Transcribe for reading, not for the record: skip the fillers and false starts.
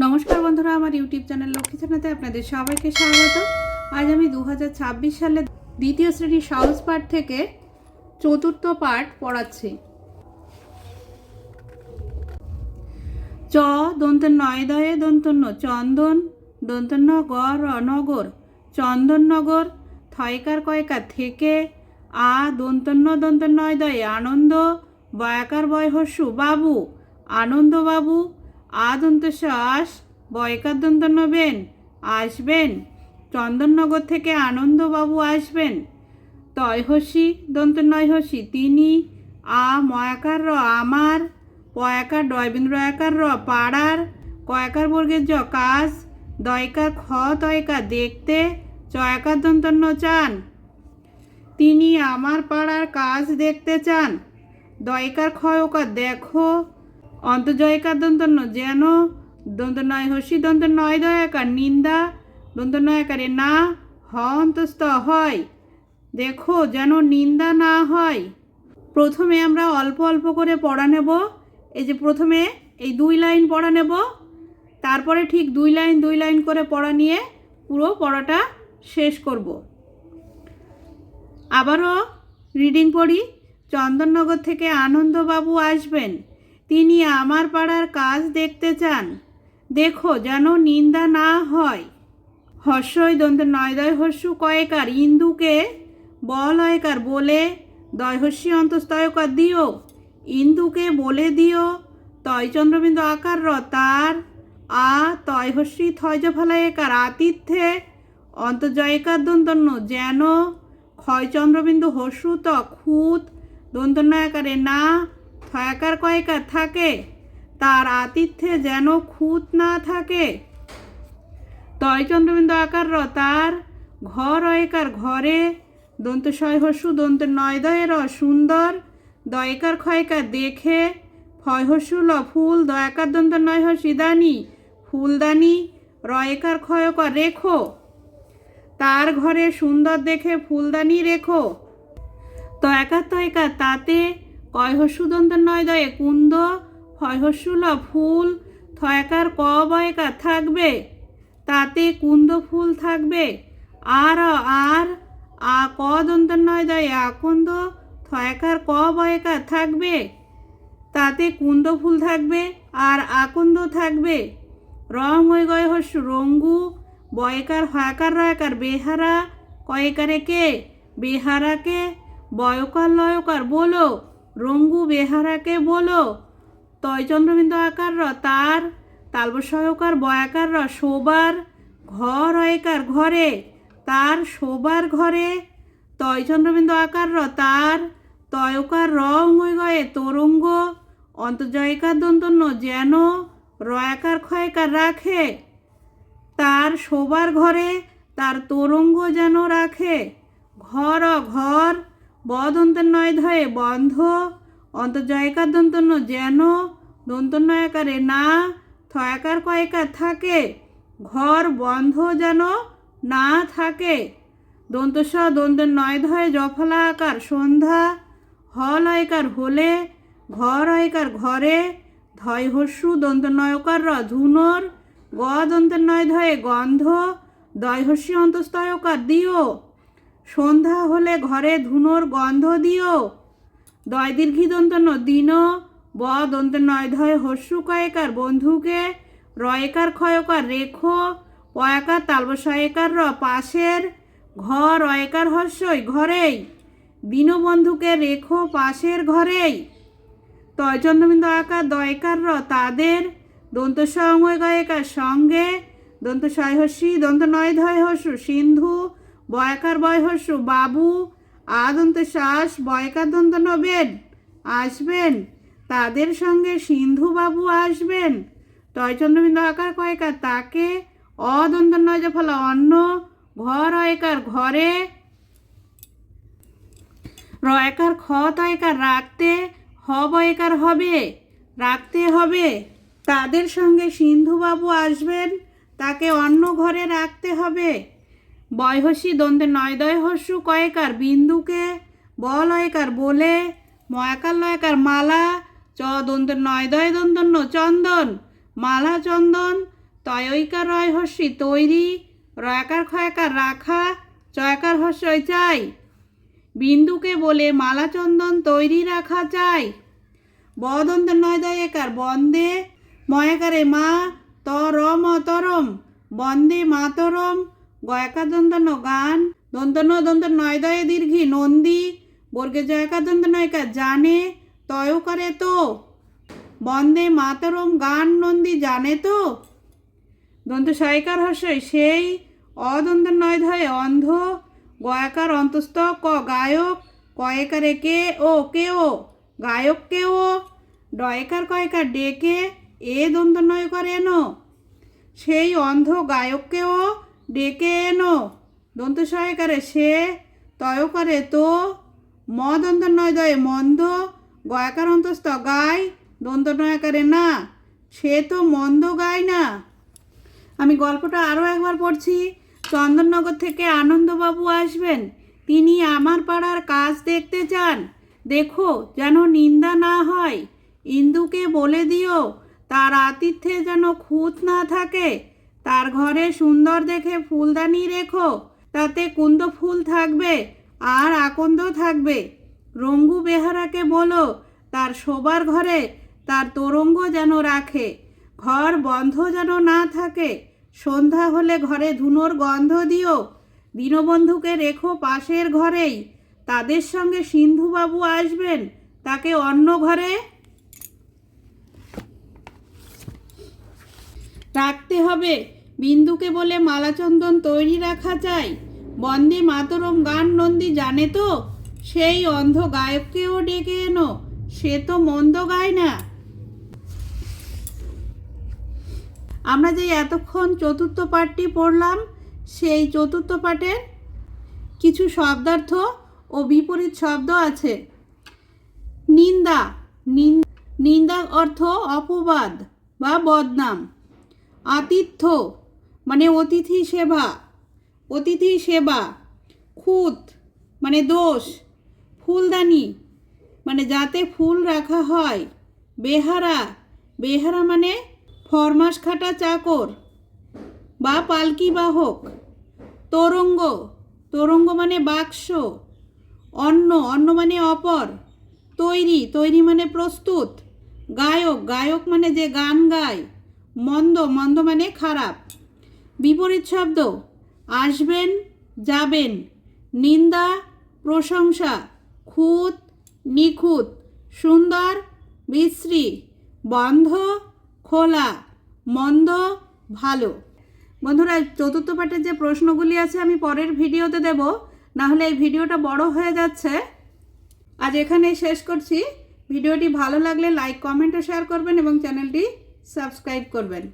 নমস্কার বন্ধুরা, আমার ইউটিউব চ্যানেল লক্ষ্মী চ্যানেলে আপনাদের সবাইকে স্বাগত। আজ আমি 2026 সালে দ্বিতীয় শ্রেণীর সহজ পাঠ থেকে চতুর্থ পাঠ পড়াচ্ছি। চ দন্তের নয় দয়ে দন্তন্য চন্দন দন্তন্য গর নগর চন্দননগর থয়কার কয়কার থেকে আ দন্তন্য দন্তের নয় দয়ে আনন্দ বয়াকার বয় হস্যু বাবু আনন্দবাবু আদন্তশ্বাস বয়কার দন্তন্য বেন আসবেন চন্দননগর থেকে আনন্দবাবু আসবেন তয়হসি দন্ত নয়হসি তিনি আ ময়াকার র আমার পয়াকার ডয়বিন্দ্রয়াকার র পাড়ার কয়াকার বর্গের জ কাজ দয়কার খ তয়কার দেখতে চয়াকার দন্তন্য চান তিনি আমার পাড়ার কাজ দেখতে চান দয়কার ক্ষয়কার দেখো অন্তজয়কার দন্তন্য যেন দন্ত নয় হসি দন্ত নয় দয়াকার নিন্দা দন্ত নয়াকারে না হ অন্তস্থ হয় দেখো যেন নিন্দা না হয়। প্রথমে আমরা অল্প অল্প করে পড়া নেব। এই যে প্রথমে এই 2 লাইন পড়া নেব, তারপরে ঠিক 2 লাইন করে পড়া নিয়ে পুরো পড়াটা শেষ করব। আবারও রিডিং পড়ি। চন্দননগর থেকে আনন্দবাবু আসবেন, তিনি আমার পাড়ার কাজ দেখতে চান, দেখো যেন নিন্দা না হয়। হর্ষই দন্ত নয়দয় হস্যু কয়েকার ইন্দুকে বলয়কার বলে দয়হস্যি অন্তস্তয়কার দিও ইন্দুকে বলে দিও তয় চন্দ্রবিন্দু আকার র তার আ তয়হস্যি থয়জ ফলায়কার আতিথ্যে অন্তজয়কার দন্তন্য যেন ক্ষয় চন্দ্রবিন্দু হস্যু ত খুত দন্তন্য আকারে না থয়াকার কয়কার থাকে তার আতিথ্যে যেন খুঁত না থাকে। তয় চন্দ্রবিন্দু আকার র তার ঘর অয়কার ঘরে দন্ত শয় হস্যু দন্ত নয় দয়ে র সুন্দর দয়কার ক্ষয়কার দেখে ফয় হস্যু ল ফুল দয়াকার দন্ত নয় হস্যি দানি ফুলদানি রয়কার ক্ষয়কার রেখো তার ঘরে সুন্দর দেখে ফুলদানি রেখো তয়াকার তয়কার তাতে কয় হস্যু দন্ত নয় দয়ে কুন্দ ফয় হস্যু ল ফুল থয়াকার ক বয়কার থাকবে তাতে কুন্দ ফুল থাকবে আর আর আ ক দন্ত নয় দয়ে আকন্দ থয়াকার ক বয়কার থাকবে তাতে কুন্দ ফুল থাকবে আর আকন্দ থাকবে। রং ওই গয় হস্যু রঙ্গু বয়কার হয়াকার রয়াকার বেহারা কয়কারে কে বেহারাকে বয়কার লয়কার বলো রঙ্গু বেহারাকে বলো তয় চন্দ্রবিন্দু আকার র তার তালবসয়কার বয়াকার র শোবার ঘর অয়কার ঘরে তার শোবার ঘরে তয় চন্দ্রবিন্দু আকার র তার তয়কার রং ওই গয়ে তরঙ্গ অন্তজয়কার দন্তন্য যেন রয়াকার ক্ষয়কার রাখে তার শোবার ঘরে তার তরঙ্গ যেন রাখে। ঘর ঘর বদন্তের নয় ধয়ে বন্ধ অন্তজয়কার দন্তন্য যেন দন্তন্য আকারে না থয়াকার কয়কার থাকে ঘর বন্ধ যেন না থাকে। দন্তস্ব দন্তের নয় ধয়ে জফলা আকার সন্ধ্যা হল অয়কার হলে ঘর অয়কার ঘরে ধয় হস্যু দন্ত নয়কার র ধুনর গ দন্তের নয় ধয়ে গন্ধ দয় হস্যি অন্তস্তয়কার দিও সন্ধ্যা হলে ঘরে ধুনোর গন্ধ দিও দয় দীর্ঘি দন্তন্য দিন ব দন্তের নয় ধয়ে হস্যু কয়কার বন্ধুকে রয়কার ক্ষয়কার রেখো পয়াকার তালবসয়কার র পাশের ঘর অয়কার হস্যই ঘরেই দীনবন্ধুকে রেখো পাশের ঘরেই। তয় চন্দ্রবিন্দু আকার দয়কার র তাদের দন্ত সময় গয়কার সঙ্গে দন্ত শয়হস্যি দন্ত নয় ধয় হস্যু সিন্ধু বয়াকার বয় হস্যু বাবু আদন্ত শ্বাস বয়কার দন্ত নবেন আসবেন তাদের সঙ্গে সিন্ধু বাবু আসবেন। তয় চন্দ্রবিন্দু আকার কয়কার তাকে অদন্ত নয় যে ফলা অন্য ঘর অয়কার ঘরে রয়কার খ তয়কার রাখতে হ বয়কার হবে রাখতে হবে তাদের সঙ্গে সিন্ধুবাবু আসবেন তাকে অন্য ঘরে রাখতে হবে। বয়হস্যি দন্তে নয় দয় হস্যু কয়কার বিন্দুকে বলয়কার বলে ময়াকার লয়কার মালা চ দন্তের নয় দয় দন্তন্য চন্দন মালা চন্দন তয়ইকার রয় হস্যি তৈরি, রয়াকার ক্ষয়কার রাখা, চয়কার হস্যই চাই। বিন্দুকে বলে মালাচন্দন তৈরি রাখা চাই। বদন্ত নয় দয়েকার বন্দে, ময়াকারে মা, তরম তরম, বন্দে মাতরম। গয়াকার দন্তন গান, দন্তন দন্ত নয় দয়ে দীর্ঘি নন্দী, বর্গে জয়কার দন্ত নয়কার জানে, তয় করে তো। বন্দে মাতরম গান নন্দী জানে তো। দন্ত সয়কার হস্যই সেই, অদন্ত নয় ধয়ে অন্ধ, গয়াকার অন্তস্থ ক গায়ক, কয়েকারে কে ও গায়ক কে ও। ডয়কার কয়কার ডেকে, এ দন্ত নয় করে এনো, সেই অন্ধ গায়ককেও ডেকে এনো। দন্ত সহায়কারে সে, তয় করে তো। ম দন্ত নয় দয়ে মন্দ, গয়াকার অন্তস্থ গায়, দন্ত নয়কারে না, সে তো মন্দ গায় না। আমি গল্পটা আরও একবার পড়ছি। চন্দননগর থেকে আনন্দবাবু আসবেন, তিনি আমার পাড়ার কাজ দেখতে চান। দেখো যেন নিন্দা না হয়। ইন্দুকে বলে দিও তার আতিথ্যে যেন খুঁত না থাকে। তার ঘরে সুন্দর দেখে ফুলদানি রেখো, তাতে কুন্দ ফুল থাকবে আর আকন্দ থাকবে। রঙ্গু বেহারাকে বলো তার শোবার ঘরে তার তোরঙ্গ যেন রাখে, ঘর বন্ধ যেন না থাকে। সন্ধ্যা হলে ঘরে ধুনোর গন্ধ দিও। দীনবন্ধুকে রেখো পাশের ঘরেই, তাদের সঙ্গে সিন্ধুবাবু আসবেন, তাকে অন্য ঘরে রাখতে হবে। বিন্দুকে বলে মালাচন্দন তৈরি রাখা চাই। বন্দে মাতরম গান নন্দী জানে তো, সেই অন্ধ গায়ককেও ডেকে এনো, সে তো মন্দ গায় না। আমরা যে এতক্ষণ চতুর্থ পাঠটি পড়লাম, সেই চতুর্থ পাঠের কিছু শব্দার্থ ও বিপরীত শব্দ আছে। নিন্দা, নিন্দা অর্থ অপবাদ বা বদনাম। আতিথ্য মানে অতিথি সেবা, অতিথি সেবা। খুঁত মানে দোষ। ফুলদানি মানে যাতে ফুল রাখা হয়। বেহারা, বেহারা মানে ফরমাস খাটা চাকর বা পালকি বাহক। তোরঙ্গ, তোরঙ্গ মানে বাক্স। অন্ন, অন্ন মানে অপর। তৈরি, তৈরি মানে প্রস্তুত। গায়ক, গায়ক মানে যে গান গায়। মন্দ, মন্দ মানে খারাপ। বিপরীত শব্দ আসবেন, যাবেন। নিন্দা, প্রশংসা। খুঁত, নিখুঁত। সুন্দর, বিশ্রী। বন্ধ, খোলা। মন্দ, ভালো। বন্ধুরা, চতুর্থ পাঠের যে প্রশ্নগুলি আছে আমি পরের ভিডিওতে দেব, না হলে এই ভিডিওটা বড় হয়ে যাচ্ছে। আজ এখানেই শেষ করছি। ভিডিওটি ভালো লাগলে লাইক, কমেন্ট ও শেয়ার করবেন এবং চ্যানেলটি সাবস্ক্রাইব করবেন।